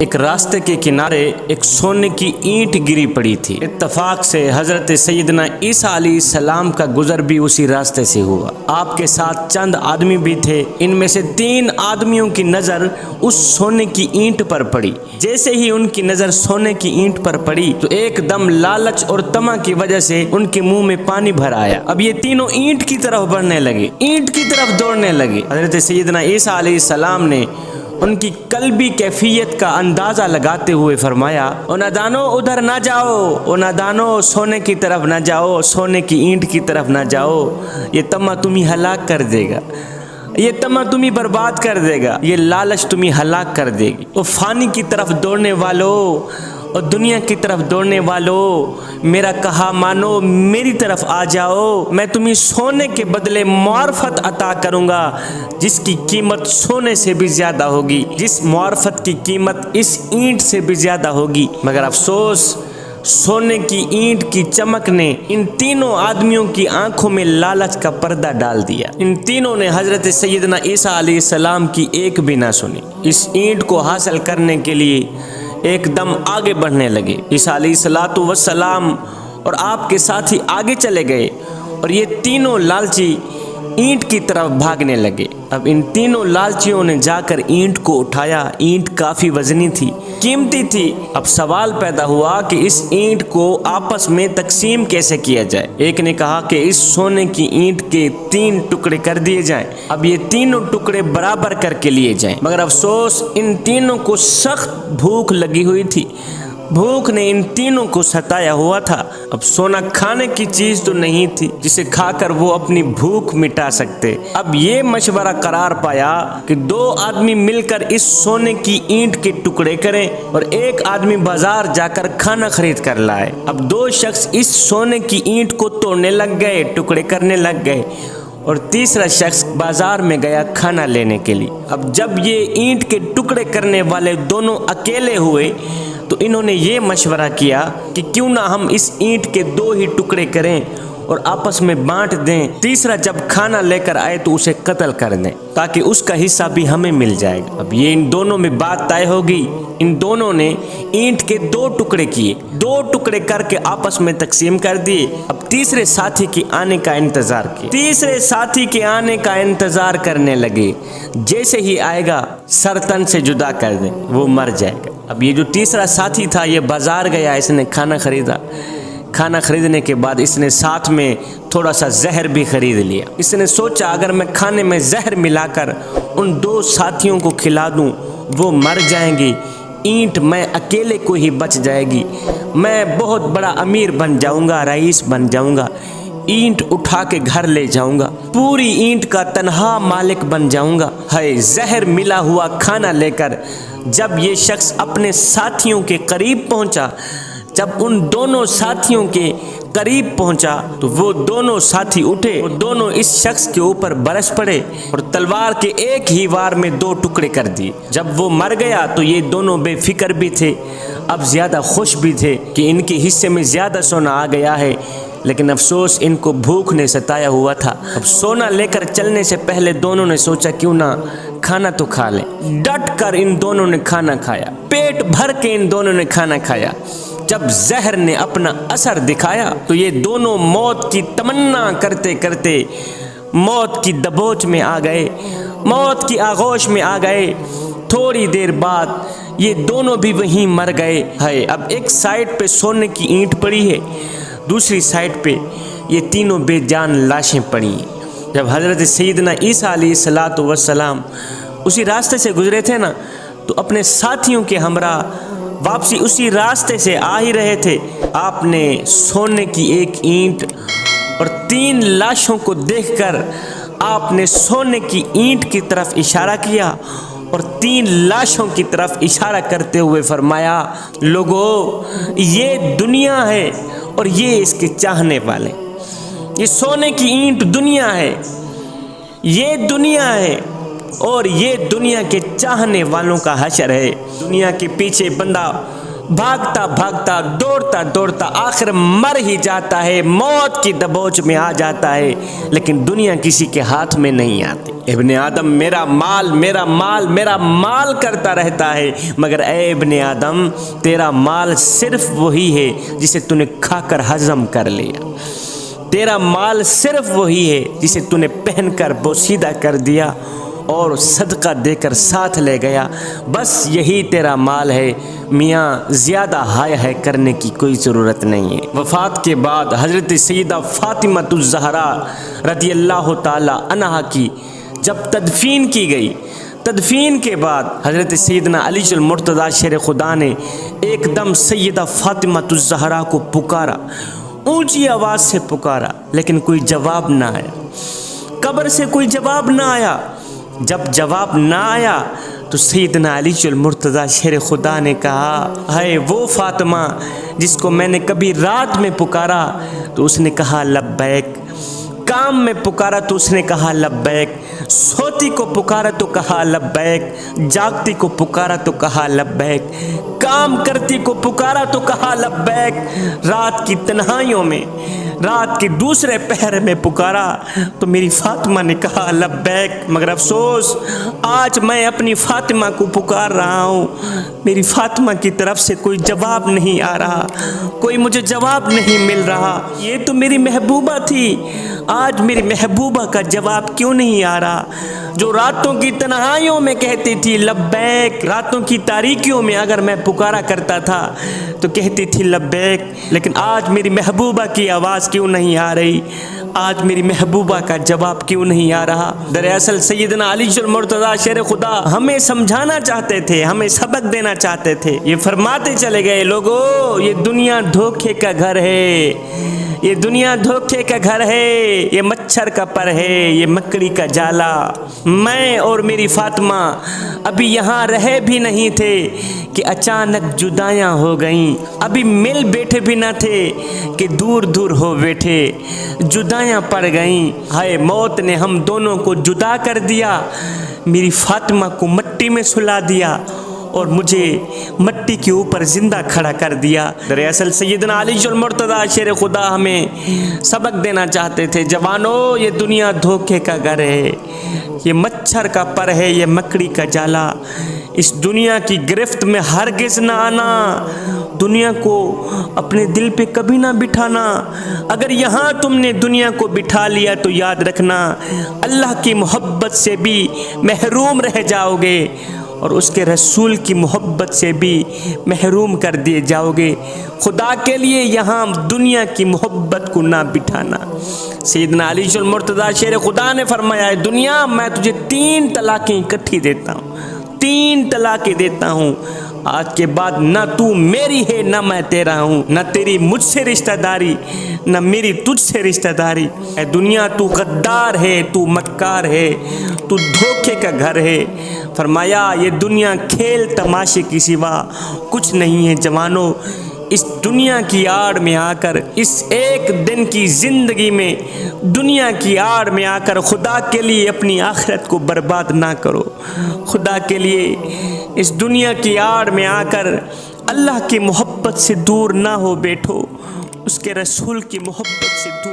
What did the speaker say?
ایک راستے کے کنارے ایک سونے کی اینٹ گری پڑی تھی۔ اتفاق سے حضرت سیدنا عیسیٰ علیہ السلام کا گزر بھی اسی راستے سے ہوا۔ آپ کے ساتھ چند آدمی بھی تھے۔ ان میں سے 3 آدمیوں کی نظر اس سونے کی اینٹ پر پڑی۔ جیسے ہی ان کی نظر سونے کی اینٹ پر پڑی تو ایک دم لالچ اور طمع کی وجہ سے ان کے منہ میں پانی بھر آیا۔ اب یہ تینوں اینٹ کی طرف بڑھنے لگے، اینٹ کی طرف دوڑنے لگے۔ حضرت سیدنا عیسیٰ علیہ السلام نے ان کی قلبی کیفیت کا اندازہ لگاتے ہوئے فرمایا، او نادانو ادھر نہ جاؤ، او نادانو سونے کی طرف نہ جاؤ، سونے کی اینٹ کی طرف نہ جاؤ، یہ طمع تمہیں ہلاک کر دے گا، یہ طمع تمہیں برباد کر دے گا، یہ لالچ تمہیں ہلاک کر دے گی۔ او فانی کی طرف دوڑنے والو اور دنیا کی طرف دوڑنے والو، میرا کہا مانو، میری طرف آ جاؤ، میں تمہیں سونے کے بدلے معرفت عطا کروں گا جس کی قیمت سونے سے بھی زیادہ ہوگی، جس معرفت کی قیمت اس اینٹ سے بھی زیادہ ہوگی۔ مگر افسوس، سونے کی اینٹ کی چمک نے ان تینوں آدمیوں کی آنکھوں میں لالچ کا پردہ ڈال دیا۔ ان تینوں نے حضرت سیدنا عیسیٰ علیہ السلام کی ایک بھی نہ سنی۔ اس اینٹ کو حاصل کرنے کے لیے ایک دم آگے بڑھنے لگے۔ عیسیٰ علیہ السلام اور آپ کے ساتھی آگے چلے گئے اور یہ تینوں لالچی اینٹ کی طرف بھاگنے لگے۔ اب ان تینوں لالچیوں نے جا کر اینٹ کو اٹھایا۔ اینٹ کافی وزنی تھی، قیمتی تھی۔ اب سوال پیدا ہوا کہ اس اینٹ کو آپس میں تقسیم کیسے کیا جائے۔ ایک نے کہا کہ اس سونے کی اینٹ کے 3 ٹکڑے کر دیے جائیں، اب یہ تینوں ٹکڑے برابر کر کے لیے جائیں۔ مگر افسوس، ان تینوں کو سخت بھوک لگی ہوئی تھی۔ بھوک نے ان تینوں کو ستایا ہوا تھا۔ اب سونا کھانے کی چیز تو نہیں تھی جسے کھا کر وہ اپنی بھوک مٹا سکتے۔ اب یہ مشورہ قرار پایا کہ 2 آدمی مل کر اس سونے کی اینٹ کے ٹکڑے کریں اور ایک آدمی بازار جا کر کھانا خرید کر لائے۔ اب 2 شخص اس سونے کی اینٹ کو توڑنے لگ گئے، ٹکڑے کرنے لگ گئے، اور تیسرا شخص بازار میں گیا کھانا لینے کے لیے۔ اب جب یہ اینٹ کے ٹکڑے کرنے والے دونوں اکیلے ہوئے تو انہوں نے یہ مشورہ کیا کہ کیوں نہ ہم اس اینٹ کے 2 ہی ٹکڑے کریں اور آپس میں بانٹ دیں، تیسرا جب کھانا لے کر آئے تو اسے قتل کر دیں تاکہ اس کا حصہ بھی ہمیں مل جائے گا۔ اب یہ ان دونوں میں بات طے ہوگی۔ ان دونوں نے اینٹ کے 2 ٹکڑے کیے، 2 ٹکڑے کر کے آپس میں تقسیم کر دیے۔ اب تیسرے ساتھی کے آنے کا انتظار کیا، تیسرے ساتھی کے آنے کا انتظار کرنے لگے۔ جیسے ہی آئے گا سر تن سے جدا کر دیں، وہ مر جائے گا۔ اب یہ جو تیسرا ساتھی تھا یہ بازار گیا، اس نے کھانا خریدا۔ کھانا خریدنے کے بعد اس نے ساتھ میں تھوڑا سا زہر بھی خرید لیا۔ اس نے سوچا اگر میں کھانے میں زہر ملا کر ان 2 ساتھیوں کو کھلا دوں وہ مر جائیں گے، اینٹ میں اکیلے کو ہی بچ جائے گی، میں بہت بڑا امیر بن جاؤں گا، رئیس بن جاؤں گا، اینٹ اٹھا کے گھر لے جاؤں گا، پوری اینٹ کا تنہا مالک بن جاؤں گا۔ ہے زہر ملا ہوا کھانا لے کر جب یہ شخص اپنے ساتھیوں کے قریب پہنچا، جب ان دونوں ساتھیوں کے قریب پہنچا تو وہ دونوں ساتھی اٹھے، وہ دونوں اس شخص کے اوپر برس پڑے اور تلوار کے ایک ہی وار میں 2 ٹکڑے کر دیے۔ جب وہ مر گیا تو یہ دونوں بے فکر بھی تھے، اب زیادہ خوش بھی تھے کہ ان کے حصے میں زیادہ سونا آ گیا ہے، لیکن افسوس ان کو بھوک نے ستایا ہوا تھا۔ اب سونا لے کر چلنے سے پہلے دونوں نے سوچا کیوں نہ کھانا تو کھا لیں۔ ڈٹ کر ان دونوں نے کھانا کھایا، پیٹ بھر کے ان دونوں نے کھانا کھایا۔ جب زہر نے اپنا اثر دکھایا تو یہ دونوں موت کی تمنا کرتے کرتے موت کی دبوچ میں آ گئے، موت کی آغوش میں آ گئے۔ تھوڑی دیر بعد یہ دونوں بھی وہیں مر گئے۔ ہے اب ایک سائڈ پہ سونے کی اینٹ پڑی ہے، دوسری سائڈ پہ یہ تینوں بے جان لاشیں پڑی ہیں۔ جب حضرت سیدنا عیسیٰ علیہ السلام اسی راستے سے گزرے تھے نا تو اپنے ساتھیوں کے ہمراہ واپسی اسی راستے سے آ ہی رہے تھے، آپ نے سونے کی ایک اینٹ اور 3 لاشوں کو دیکھ کر آپ نے سونے کی اینٹ کی طرف اشارہ کیا اور 3 لاشوں کی طرف اشارہ کرتے ہوئے فرمایا، لوگو یہ دنیا ہے اور یہ اس کے چاہنے والے، یہ سونے کی اینٹ دنیا ہے، یہ دنیا ہے اور یہ دنیا کے چاہنے والوں کا حشر ہے۔ دنیا کے پیچھے بندہ بھاگتا بھاگتا دوڑتا دوڑتا آخر مر ہی جاتا ہے، موت کی دبوچ میں آ جاتا ہے، لیکن دنیا کسی کے ہاتھ میں نہیں آتی۔ ابن آدم میرا مال میرا مال میرا مال کرتا رہتا ہے، مگر اے ابن آدم تیرا مال صرف وہی ہے جسے تو نے کھا کر ہضم کر لیا، تیرا مال صرف وہی ہے جسے تو نے پہن کر بوسیدہ کر دیا اور صدقہ دے کر ساتھ لے گیا، بس یہی تیرا مال ہے، میاں زیادہ ہائے ہائے کرنے کی کوئی ضرورت نہیں ہے۔ وفات کے بعد حضرت سیدہ فاطمہ الزہرا رضی اللہ تعالی عنہا کی جب تدفین کی گئی، تدفین کے بعد حضرت سیدنا علی المرتضیٰ شیر خدا نے ایک دم سیدہ فاطمہ الزہرا کو پکارا، اونچی آواز سے پکارا، لیکن کوئی جواب نہ آیا، قبر سے کوئی جواب نہ آیا۔ جب جواب نہ آیا تو سیدنا علی المرتضیٰ شیر خدا نے کہا، ہے وہ فاطمہ جس کو میں نے کبھی رات میں پکارا تو اس نے کہا لبیک، کام میں پکارا تو اس نے کہا لبیک، سوتی کو پکارا تو کہا لبیک، جاگتی کو پکارا تو کہا لبیک، کام کرتی کو پکارا تو کہا لبیک، رات کی تنہائیوں میں رات کے دوسرے پہر میں پکارا تو میری فاطمہ نے کہا لبیک، مگر افسوس آج میں اپنی فاطمہ کو پکار رہا ہوں، میری فاطمہ کی طرف سے کوئی جواب نہیں آ رہا، کوئی مجھے جواب نہیں مل رہا۔ یہ تو میری محبوبہ تھی، آج میری محبوبہ کا جواب کیوں نہیں آ رہا؟ جو راتوں کی تنہائیوں میں کہتی تھی لبیک، راتوں کی تاریکیوں میں اگر میں پکارا کرتا تھا تو کہتی تھی لبیک، لیکن آج میری محبوبہ کی آواز کیوں نہیں آ رہی؟ آج میری محبوبہ کا جواب کیوں نہیں آ رہا؟ دراصل سیدنا علی المرتضیٰ شیر خدا ہمیں سمجھانا چاہتے تھے، ہمیں سبق دینا چاہتے تھے۔ یہ فرماتے چلے گئے، لوگو یہ دنیا دھوکے کا گھر ہے، یہ دنیا دھوکے کا گھر ہے، یہ مچھر کا پر ہے، یہ مکڑی کا جالا۔ میں اور میری فاطمہ ابھی یہاں رہے بھی نہیں تھے کہ اچانک جدائیاں ہو گئیں، ابھی مل بیٹھے بھی نہ تھے کہ دور دور ہو بیٹھے، جدائیاں پڑ گئیں۔ ہائے موت نے ہم دونوں کو جدا کر دیا، میری فاطمہ کو مٹی میں سلا دیا اور مجھے مٹی کے اوپر زندہ کھڑا کر دیا۔ دراصل سیدنا علی المرتضیٰ شیر خدا ہمیں سبق دینا چاہتے تھے، جوانو یہ دنیا دھوکے کا گھر ہے، یہ مچھر کا پر ہے، یہ مکڑی کا جالا، اس دنیا کی گرفت میں ہرگز نہ آنا، دنیا کو اپنے دل پہ کبھی نہ بٹھانا، اگر یہاں تم نے دنیا کو بٹھا لیا تو یاد رکھنا اللہ کی محبت سے بھی محروم رہ جاؤ گے اور اس کے رسول کی محبت سے بھی محروم کر دیے جاؤ گے۔ خدا کے لیے یہاں دنیا کی محبت کو نہ بٹھانا۔ سیدنا علی المرتضیٰ شیر خدا نے فرمایا ہے، دنیا میں تجھے 3 طلاقیں اکٹھی دیتا ہوں، 3 طلاقیں دیتا ہوں، آج کے بعد نہ تو میری ہے نہ میں تیرا ہوں، نہ تیری مجھ سے رشتہ داری نہ میری تجھ سے رشتہ داری۔ اے دنیا تو غدار ہے، تو مکار ہے، تو دھوکے کا گھر ہے۔ فرمایا یہ دنیا کھیل تماشے کی سوا کچھ نہیں ہے۔ جوانوں اس دنیا کی آڑ میں آ کر، اس ایک دن کی زندگی میں دنیا کی آڑ میں آ کر خدا کے لیے اپنی آخرت کو برباد نہ کرو، خدا کے لیے اس دنیا کی آڑ میں آ کر اللہ کی محبت سے دور نہ ہو بیٹھو، اس کے رسول کی محبت سے دور